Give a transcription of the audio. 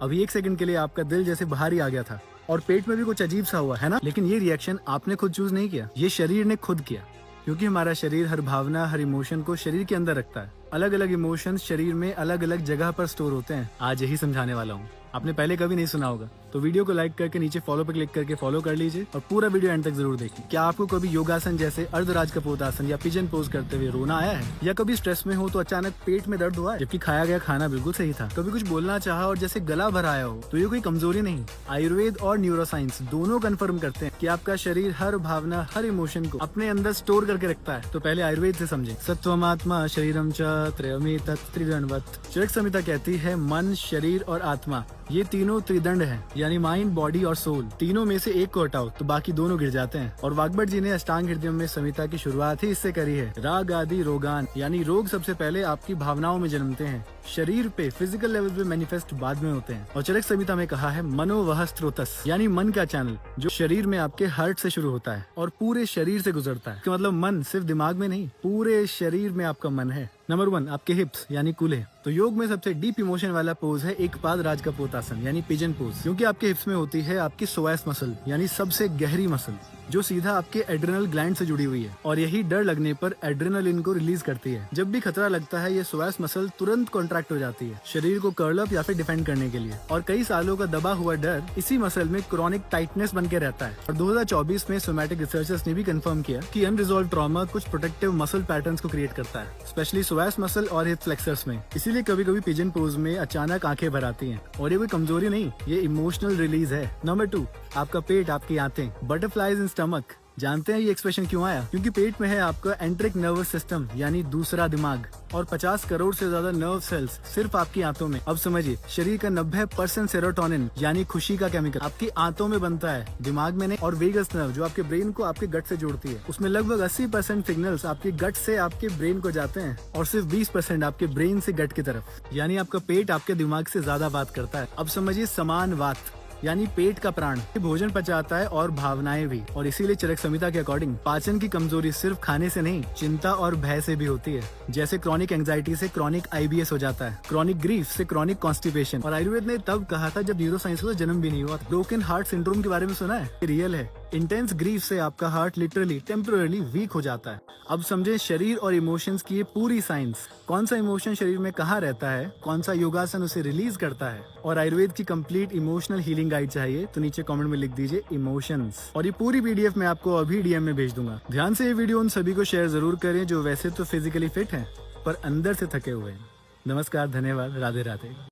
अभी 1 सेकंड के लिए आपका दिल जैसे बाहर ही आ गया था और पेट में भी कुछ अजीब सा हुआ है ना, लेकिन ये रिएक्शन आपने खुद चूज नहीं किया, ये शरीर ने खुद किया। क्योंकि हमारा शरीर हर भावना, हर इमोशन को शरीर के अंदर रखता है। अलग अलग इमोशंस शरीर में अलग अलग जगह पर स्टोर होते हैं। आज यही समझाने वाला हूँ। आपने पहले कभी नहीं सुना होगा तो वीडियो को लाइक करके नीचे फॉलो पे क्लिक करके फॉलो कर लीजिए और पूरा वीडियो एंड तक जरूर देखिए। क्या आपको कभी योगासन जैसे अर्धराज कपोतासन या पिजन पोज करते हुए रोना आया है, या कभी स्ट्रेस में हो तो अचानक पेट में दर्द हुआ है जबकि खाया गया खाना बिल्कुल सही था? कभी कुछ बोलना चाहा और जैसे गला भर आया हो? तो ये कोई कमजोरी नहीं। आयुर्वेद और न्यूरोसाइंस दोनों कंफर्म करते हैं कि आपका शरीर हर भावना, हर इमोशन को अपने अंदर स्टोर करके रखता है। तो पहले आयुर्वेद से समझे। सत्वमात्मा शरीरम च त्रयमेतत् त्रिदंडवत्। चरक संहिता कहती है मन, शरीर और आत्मा ये तीनों त्रिदंड हैं, यानी माइंड, बॉडी और सोल। तीनों में से एक को हटाओ तो बाकी दोनों गिर जाते हैं। और वाग्भट जी ने अष्टांग हृदयम में संहिता की शुरुआत ही इससे करी है। राग आदि रोगान, यानी रोग सबसे पहले आपकी भावनाओं में जन्मते हैं, शरीर पे फिजिकल लेवल पे मैनिफेस्ट बाद में होते हैं। और चरक संहिता में कहा है मनोवह स्त्रोतस, यानी मन का चैनल जो शरीर में आपके हार्ट से शुरू होता है और पूरे शरीर से गुजरता है। इसका मतलब मन सिर्फ दिमाग में नहीं, पूरे शरीर में आपका मन है। नंबर 1 आपके हिप्स यानी कूल्हे। तो योग में सबसे डीप इमोशन वाला पोज है एक पाद राज कपोतासन यानी पिजन पोज, क्योंकि आपके हिप्स में होती है आपकी सोएस मसल यानी सबसे गहरी मसल जो सीधा आपके एड्रेनल ग्लैंड से जुड़ी हुई है और यही डर लगने पर एड्रेनलिन को रिलीज करती है। जब भी खतरा लगता है ये सोएस मसल तुरंत कॉन्ट्रैक्ट हो जाती है शरीर को कर्ल अप या फिर डिफेंड करने के लिए। और कई सालों का दबा हुआ डर इसी मसल में क्रॉनिक टाइटनेस बन के रहता है। और 2024 में सोमैटिक रिसर्चर्स ने भी कंफर्म किया कि अनरिजॉल्व ट्रॉमा कुछ प्रोटेक्टिव मसल पैटर्न्स को क्रिएट करता है, स्पेशली सोएस मसल और हिप फ्लेक्सर्स में। इसीलिए कभी कभी पिजन पोज में अचानक आंखें भर आती हैं और ये कोई कमजोरी नहीं, ये इमोशनल रिलीज है। नंबर 2 आपका पेट, आपकी आंतें, बटरफ्लाईज इन स्टमक। जानते हैं ये एक्सप्रेशन क्यों आया? क्योंकि पेट में है आपका एंट्रिक नर्वस सिस्टम यानी दूसरा दिमाग और 50 करोड़ से ज्यादा नर्व सेल्स सिर्फ आपकी आंतों में। अब समझिए, शरीर का 90% सेरोटोनिन यानी खुशी का केमिकल आपकी आंतों में बनता है, दिमाग में नहीं। और वेगस नर्व जो आपके ब्रेन को आपके गट से जोड़ती है, उसमें लगभग 80% सिग्नल्स आपके गट से आपके ब्रेन को जाते हैं और सिर्फ 20% आपके ब्रेन से गट की तरफ। यानी आपका पेट आपके दिमाग से ज्यादा बात करता है। अब समझिए समान बात, यानी पेट का प्राण भोजन पचाता है और भावनाएं भी। और इसीलिए चरक संहिता के अकॉर्डिंग पाचन की कमजोरी सिर्फ खाने से नहीं, चिंता और भय से भी होती है। जैसे क्रॉनिक एंजाइटी से क्रॉनिक IBS हो जाता है, क्रॉनिक ग्रीफ से क्रॉनिक कॉन्स्टिपेशन। और आयुर्वेद ने तब कहा था जब न्यूरोसाइंस का जन्म भी नहीं हुआ। ब्रोकन हार्ट सिंड्रोम के बारे में सुना है? रियल है। इंटेंस ग्रीफ से आपका हार्ट लिटरली टेम्पररी वीक हो जाता है। अब समझे शरीर और इमोशंस की ये पूरी साइंस। कौन सा इमोशन शरीर में कहाँ रहता है, कौन सा योगासन उसे रिलीज करता है। और आयुर्वेद की कंप्लीट इमोशनल हीलिंग गाइड चाहिए तो नीचे कमेंट में लिख दीजिए इमोशंस, और ये पूरी PDF मैं आपको अभी DM में भेज दूंगा। ध्यान से ये वीडियो उन सभी को शेयर जरूर करें जो वैसे तो फिजिकली फिट हैं पर अंदर से थके हुए हैं। नमस्कार, धन्यवाद, राधे राधे।